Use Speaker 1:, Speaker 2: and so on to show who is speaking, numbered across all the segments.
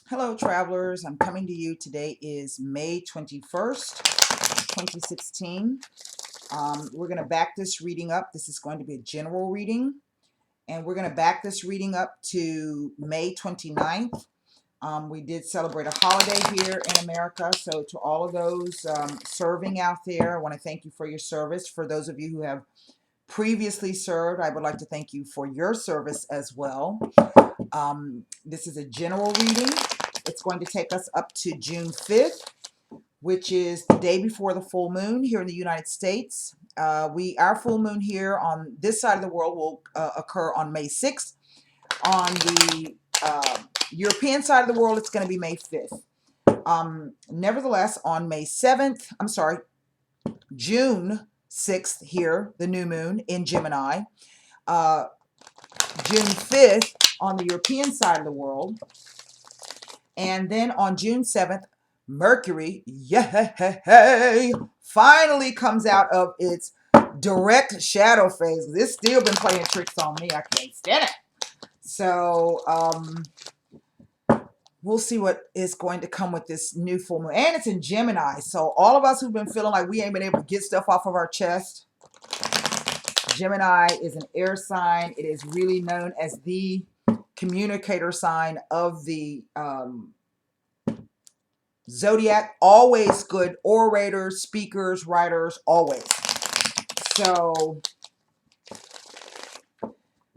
Speaker 1: Hello, travelers. I'm coming to you. Today is May 21st, 2016. We're going to back this reading up. This is going to be a general reading, and we're going to back this reading up to May 29th. We did celebrate a holiday here in America, so to all of those serving out there, I want to thank you for your service. For those of you who have previously served, I would like to thank you for your service as well. This is a general reading. It's going to take us up to June 5th, which is the day before the full moon here in the United States. Our full moon here on this side of the world will occur on May 6th. On the European side of the world, it's going to be May 5th. Nevertheless, on June 6th here, the new moon in Gemini, June 5th on the European side of the world, and then on June 7th, Mercury, yay, finally comes out of its direct shadow phase. This still been playing tricks on me. I can't stand it. So, we'll see what is going to come with this new full moon. And it's in Gemini. So all of us who've been feeling like we ain't been able to get stuff off of our chest, Gemini is an air sign. It is really known as the communicator sign of the zodiac. Always good orators, speakers, writers, always. So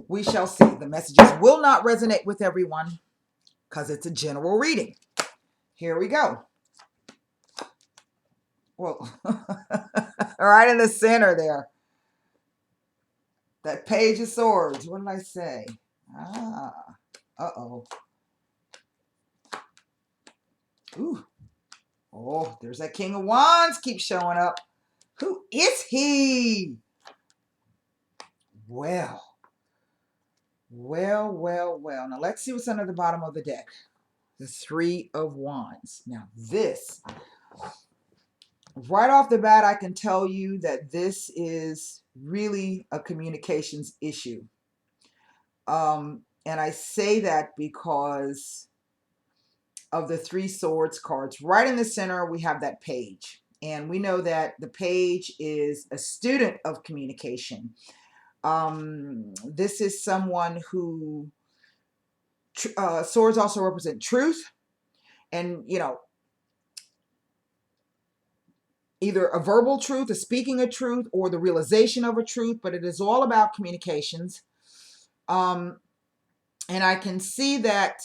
Speaker 1: we shall see. The messages will not resonate with everyone because it's a general reading. Here we go. Well, right in the center there. That page of swords. What did I say? Uh-oh. Ooh. Oh, there's that King of Wands keeps showing up. Who is he? Well. Now let's see what's under the bottom of the deck. The Three of Wands. Now this, right off the bat, I can tell you that this is really a communications issue. And I say that because of the Three Swords cards. Right in the center, we have that page. And we know that the page is a student of communication. This is someone who, swords also represent truth. And, you know, either a verbal truth, a speaking a truth, or the realization of a truth. But it is all about communications. And I can see that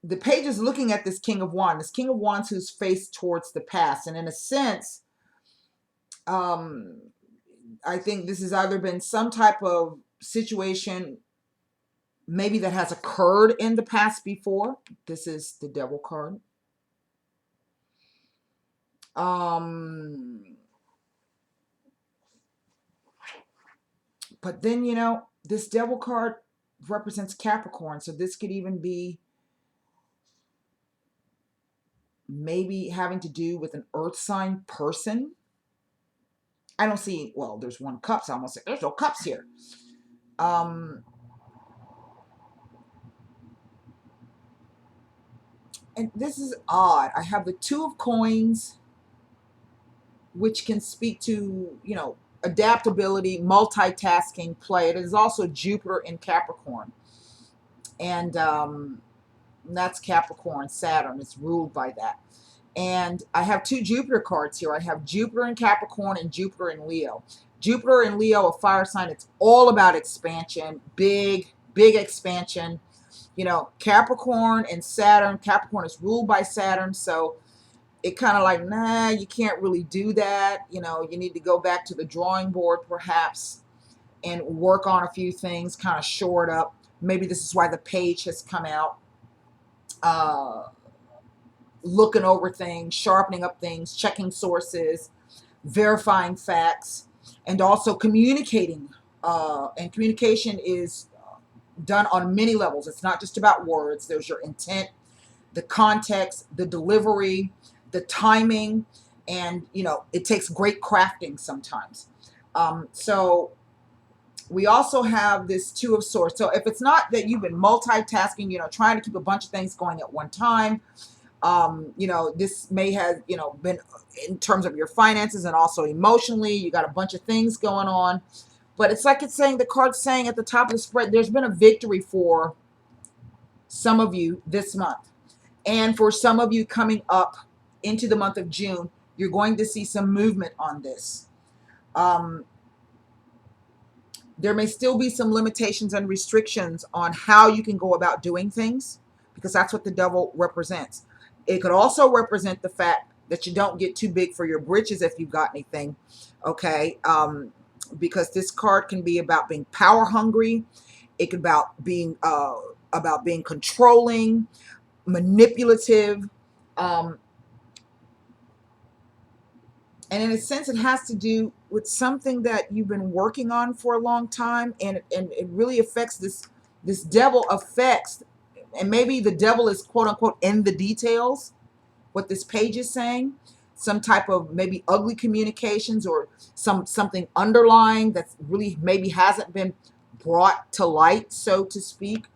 Speaker 1: the page is looking at this King of Wands who's faced towards the past. And in a sense, I think this has either been some type of situation maybe that has occurred in the past before. This is the Devil card. But then, you know, this Devil card represents Capricorn. So this could even be maybe having to do with an earth sign person. I don't see, well, there's one cups. I almost said there's no cups here. And this is odd. I have the Two of Coins, which can speak to, you know, adaptability, multitasking, play. It is also Jupiter in Capricorn. And that's Capricorn, Saturn. It's ruled by that. And I have two Jupiter cards here. I have Jupiter in Capricorn and Jupiter in Leo. Jupiter in Leo, a fire sign. It's all about expansion, big expansion. You know, Capricorn and Saturn. Capricorn is ruled by Saturn, so it kind of like, nah, you can't really do that. You know, you need to go back to the drawing board perhaps and work on a few things, kind of shore it up. Maybe this is why the page has come out. Looking over things, sharpening up things, checking sources, verifying facts, and also communicating. And communication is done on many levels. It's not just about words. There's your intent, the context, the delivery, the timing, and, you know, it takes great crafting sometimes. So We also have this Two of Swords. So if it's not that you've been multitasking, trying to keep a bunch of things going at one time, this may have, been in terms of your finances and also emotionally, you got a bunch of things going on. But it's like it's saying, the card's saying at the top of the spread, there's been a victory for some of you this month. And for some of you coming up into the month of June, you're going to see some movement on this. There may still be some limitations and restrictions on how you can go about doing things, because that's what the devil represents. It could also represent the fact that you don't get too big for your britches if you've got anything, okay? Because this card can be about being power hungry. It could about being controlling, manipulative, and in a sense, it has to do with something that you've been working on for a long time, and it really affects this devil affects, and maybe the devil is quote unquote in the details. What this page is saying, some type of maybe ugly communications or something underlying that really maybe hasn't been brought to light, so to speak,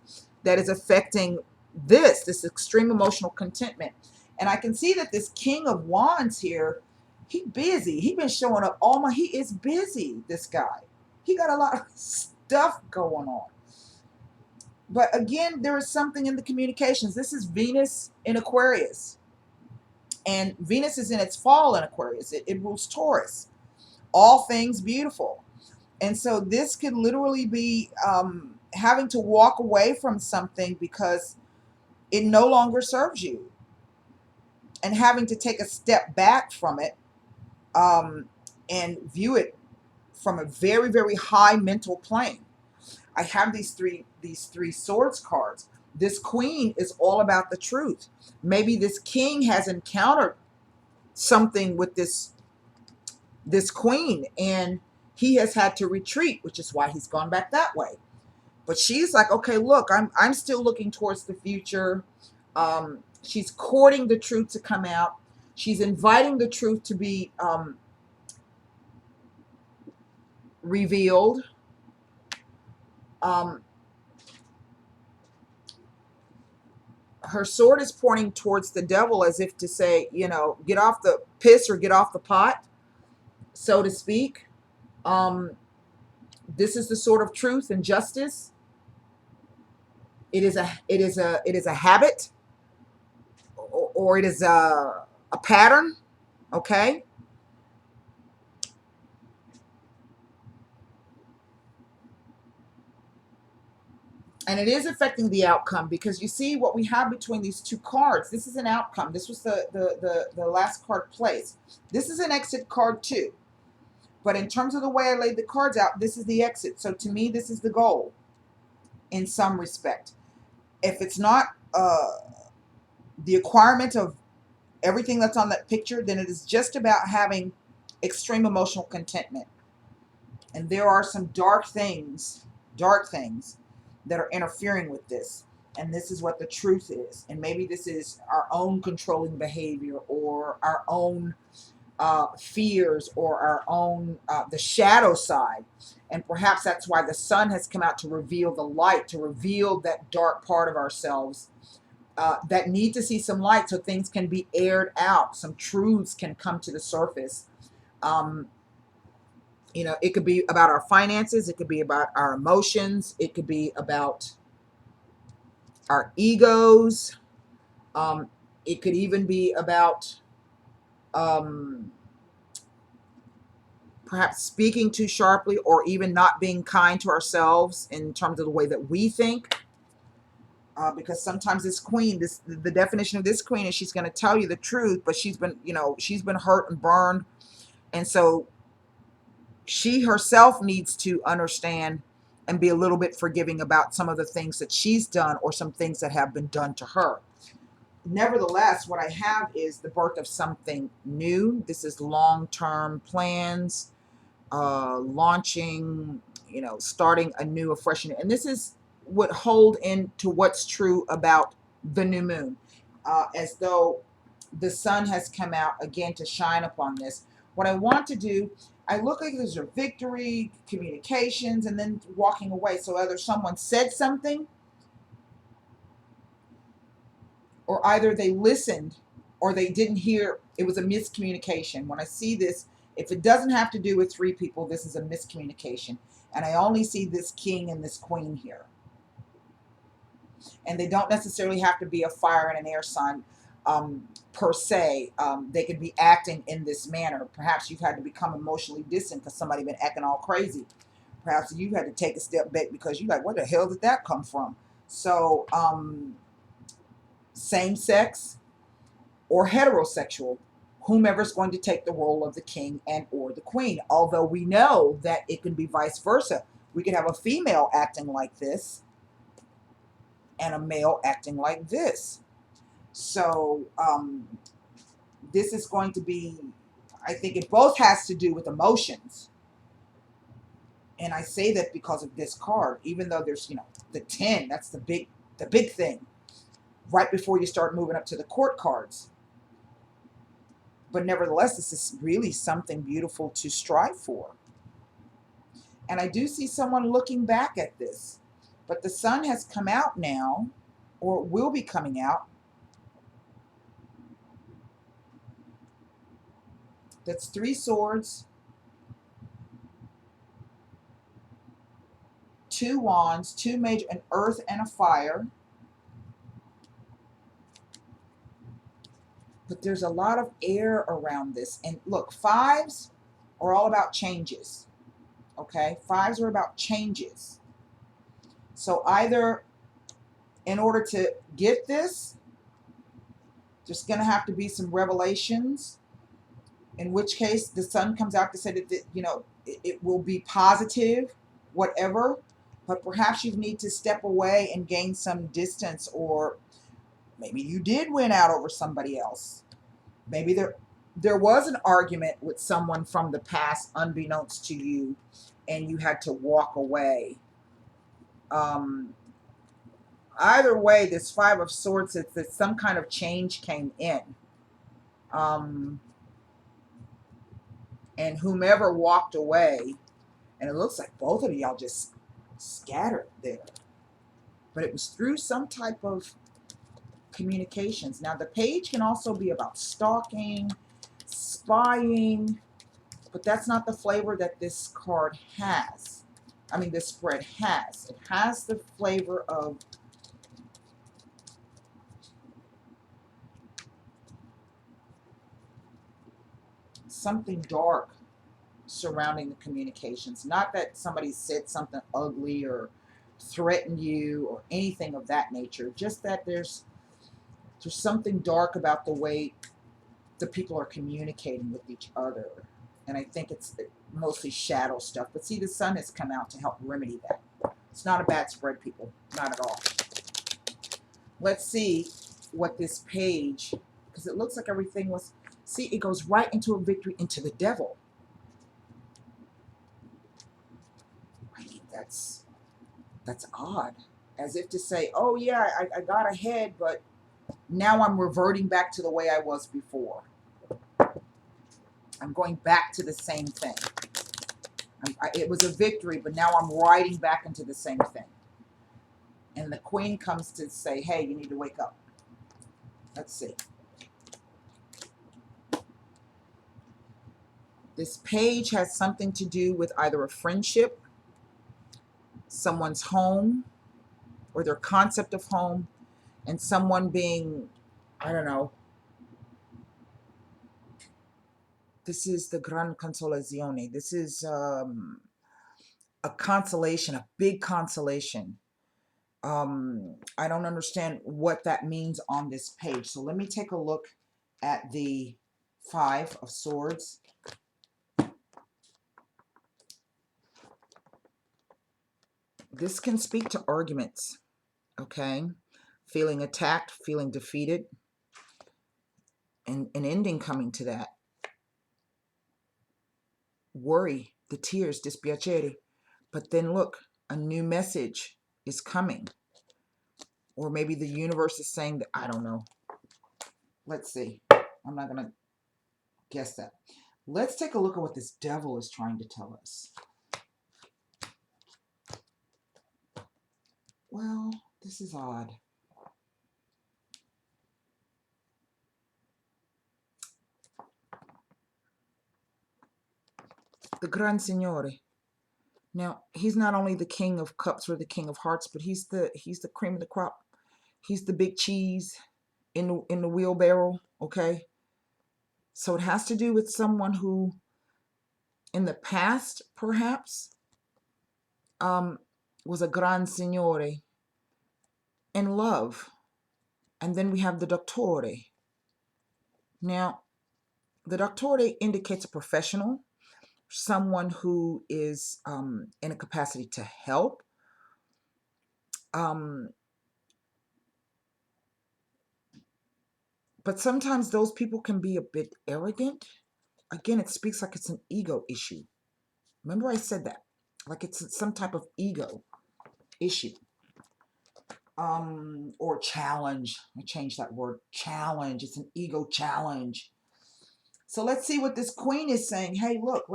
Speaker 1: that is affecting this extreme emotional contentment. And I can see that this King of Wands here, he busy. He been showing up he is busy, this guy. He got a lot of stuff going on. But again, there is something in the communications. This is Venus in Aquarius. And Venus is in its fall in Aquarius. It rules Taurus. All things beautiful. And so this could literally be having to walk away from something because it no longer serves you, and having to take a step back from it and view it from a very, very high mental plane. I have these three swords cards. This queen is all about the truth. Maybe this king has encountered something with this queen, and he has had to retreat, which is why he's gone back that way. But she's like, okay, look, I'm still looking towards the future. She's courting the truth to come out. She's inviting the truth to be revealed. Her sword is pointing towards the devil as if to say, get off the piss or get off the pot, so to speak. This is the sword of truth and justice. It is a habit, or it is a pattern, okay? And it is affecting the outcome, because you see what we have between these two cards. This is an outcome. This was the last card placed. This is an exit card too. But in terms of the way I laid the cards out, this is the exit. So to me, this is the goal in some respect. If it's not the acquirement of everything that's on that picture, then it is just about having extreme emotional contentment. And there are some dark things that are interfering with this. And this is what the truth is. And maybe this is our own controlling behavior, or our own fears, or our own, the shadow side. And perhaps that's why the sun has come out to reveal the light, to reveal that dark part of ourselves that need to see some light, so things can be aired out. Some truths can come to the surface. It could be about our finances. It could be about our emotions. It could be about our egos. It could even be about perhaps speaking too sharply, or even not being kind to ourselves in terms of the way that we think. Because sometimes this queen, the definition of this queen is she's going to tell you the truth, but she's been hurt and burned. And so she herself needs to understand and be a little bit forgiving about some of the things that she's done, or some things that have been done to her. Nevertheless, what I have is the birth of something new. This is long-term plans, launching, starting a new, a fresh, and this is what hold into what's true about the new moon, as though the sun has come out again to shine upon this. What I want to do, I look like there's a victory, communications, and then walking away. So either someone said something, or either they listened or they didn't hear. It was a miscommunication. When I see this, if it doesn't have to do with three people, this is a miscommunication. And I only see this king and this queen here. And they don't necessarily have to be a fire and an air sign per se. They could be acting in this manner. Perhaps you've had to become emotionally distant because somebody been acting all crazy. Perhaps you've had to take a step back because you're like, where the hell did that come from? So same sex or heterosexual, whomever's going to take the role of the king and or the queen. Although we know that it can be vice versa. We could have a female acting like this and a male acting like this. So this is going to be, I think it both has to do with emotions. And I say that because of this card, even though there's, you know, the 10, that's the big thing, right before you start moving up to the court cards. But nevertheless, this is really something beautiful to strive for. And I do see someone looking back at this. But the sun has come out now, or will be coming out. That's 3 swords, 2 wands, 2 major, an earth and a fire. But there's a lot of air around this. And look, 5s are all about changes. Okay? 5s are about changes. So either in order to get this, there's going to have to be some revelations, in which case the sun comes out to say that, you know, it will be positive, whatever. But perhaps you need to step away and gain some distance, or maybe you did win out over somebody else. Maybe there was an argument with someone from the past unbeknownst to you, and you had to walk away. Either way, this 5 of Swords, it's that some kind of change came in. And whomever walked away, and it looks like both of y'all just scattered there. But it was through some type of communications. Now, the page can also be about stalking, spying, but that's not the flavor that this card has. I mean, this spread has. It has the flavor of something dark surrounding the communications. Not that somebody said something ugly or threatened you or anything of that nature. Just that there's something dark about the way the people are communicating with each other. And I think it's mostly shadow stuff. But see, the sun has come out to help remedy that. It's not a bad spread, people. Not at all. Let's see what this page, because it looks like everything was, see, it goes right into a victory, into the devil. I mean, that's odd. As if to say, oh yeah, I got ahead, but now I'm reverting back to the way I was before. I'm going back to the same thing. It was a victory, but now I'm riding back into the same thing. And the queen comes to say, hey, you need to wake up. Let's see. This page has something to do with either a friendship, someone's home, or their concept of home, and someone being, I don't know, this is the Gran Consolazione. This is a consolation, a big consolation. I don't understand what that means on this page. So let me take a look at the 5 of Swords. This can speak to arguments, okay? Feeling attacked, feeling defeated, and an ending coming to that. Worry, the tears, dispiacere. But then look, a new message is coming. Or maybe the universe is saying that, I don't know. Let's see. I'm not going to guess that. Let's take a look at what this devil is trying to tell us. Well, this is odd. The Gran Signore. Now, he's not only the king of cups or the king of hearts, but he's the cream of the crop. He's the big cheese in the wheelbarrow, okay? So it has to do with someone who in the past perhaps was a gran signore in love. And then we have the dottore. Now, the dottore indicates a professional, someone who is in a capacity to help. But sometimes those people can be a bit arrogant. Again, it speaks like it's an ego issue. Remember I said that. Like it's some type of ego issue. Or challenge. I changed that word. Challenge. It's an ego challenge. So let's see what this queen is saying. Hey, look,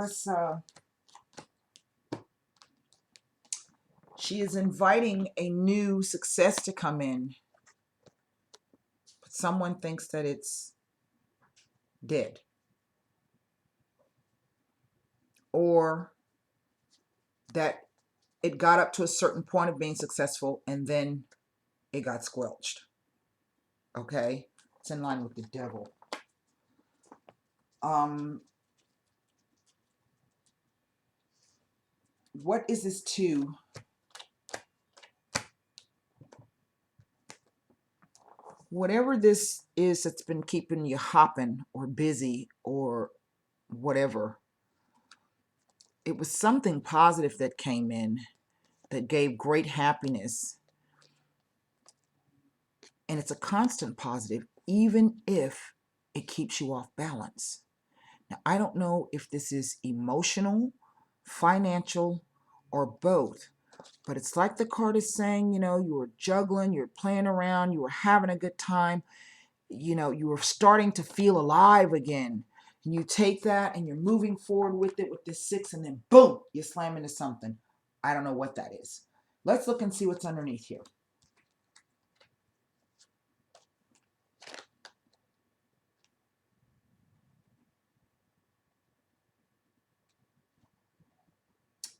Speaker 1: she is inviting a new success to come in. But someone thinks that it's dead. Or that it got up to a certain point of being successful and then it got squelched. Okay? It's in line with the devil. What is this to? Whatever this is that's been keeping you hopping or busy or whatever, it was something positive that came in that gave great happiness. And it's a constant positive, even if it keeps you off balance. Now, I don't know if this is emotional, financial, or both, but it's like the card is saying, you know, you were juggling, you were playing around, you were having a good time, you know, you were starting to feel alive again. And you take that and you're moving forward with it with this 6, and then boom, you slam into something. I don't know what that is. Let's look and see what's underneath here.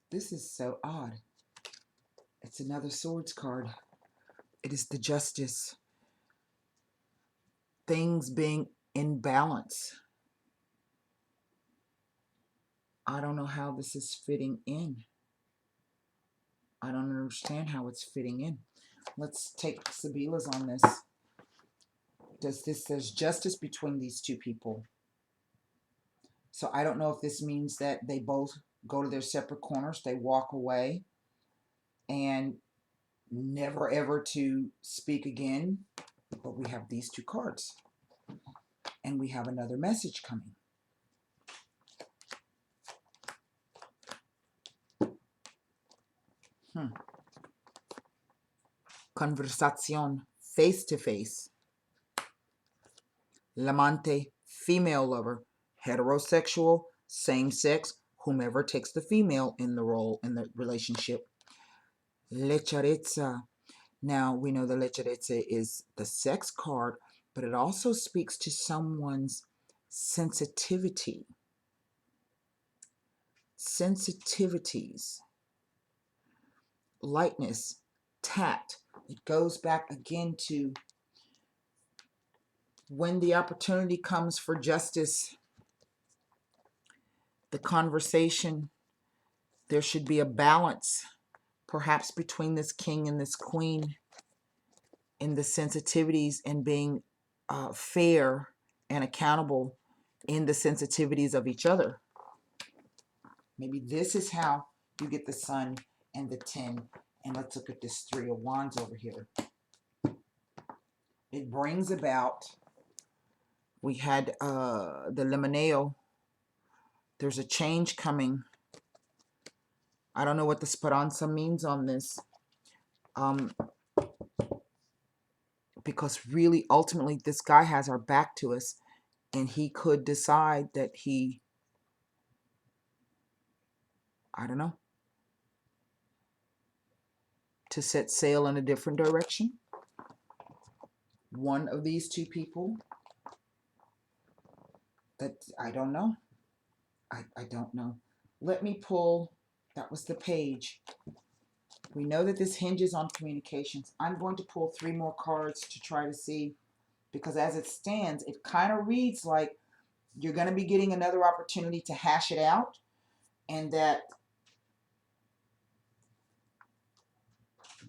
Speaker 1: This is so odd. It's another swords card. It is the justice. Things being in balance. I don't know how this is fitting in. I don't understand how it's fitting in. Let's take Sabila's on this. There's justice between these two people. So I don't know if this means that they both go to their separate corners, they walk away, and never ever to speak again. But we have these two cards. And we have another message coming. Conversación, face to face. L'amante, female lover. Heterosexual, same sex, whomever takes the female in the role, in the relationship. Leggerezza. Now, we know the leggerezza is the sex card, but it also speaks to someone's sensitivity. Sensitivities. Lightness, tact. It goes back again to when the opportunity comes for justice, the conversation, there should be a balance, perhaps between this king and this queen, in the sensitivities and being fair and accountable in the sensitivities of each other. Maybe this is how you get the Sun and the 10. And let's look at this 3 of Wands over here. It brings about, we had the Limoneo. There's a change coming. I don't know what the speranza means on this. Because really, ultimately, this guy has our back to us. And he could decide that he I don't know, to set sail in a different direction. One of these two people, that I don't know. I don't know. Let me pull, that was the page. We know that this hinges on communications. I'm going to pull 3 more cards to try to see, because as it stands, it kind of reads like you're going to be getting another opportunity to hash it out, and that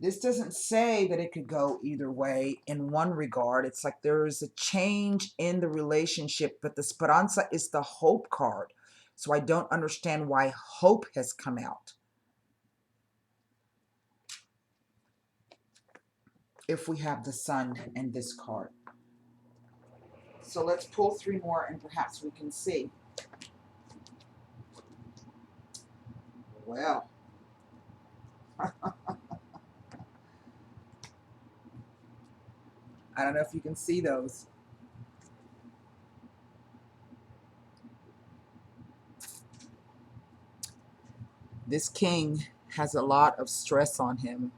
Speaker 1: this doesn't say that it could go either way in one regard. It's like there is a change in the relationship, but the speranza is the hope card. So I don't understand why hope has come out. If we have the sun and this card. So let's pull 3 more and perhaps we can see. Well, I don't know if you can see those. This king has a lot of stress on him,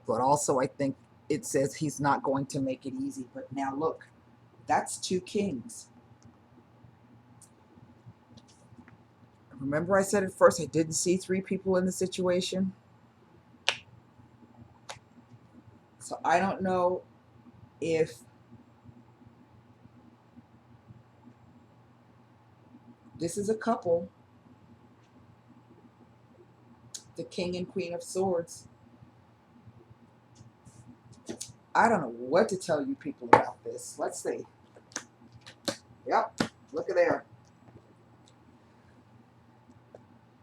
Speaker 1: but also I think it says he's not going to make it easy. But now look, that's 2 kings. Remember I said at first I didn't see 3 people in the situation? So I don't know if this is a couple, the king and queen of swords. I don't know what to tell you people about this. Let's see. Yep, look at there.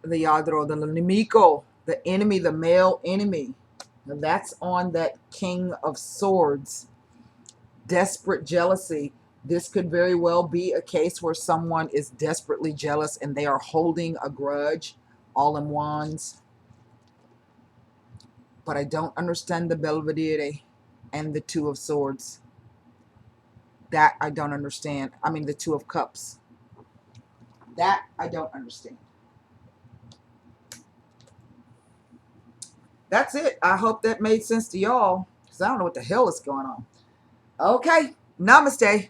Speaker 1: The yadro, the nemico, the enemy, the male enemy. Now that's on that king of swords. Desperate jealousy. This could very well be a case where someone is desperately jealous and they are holding a grudge. All in wands. But I don't understand the Belvedere and the 2 of swords. That I don't understand. I mean, the 2 of cups. That I don't understand. That's it. I hope that made sense to y'all, because I don't know what the hell is going on. Okay. Namaste.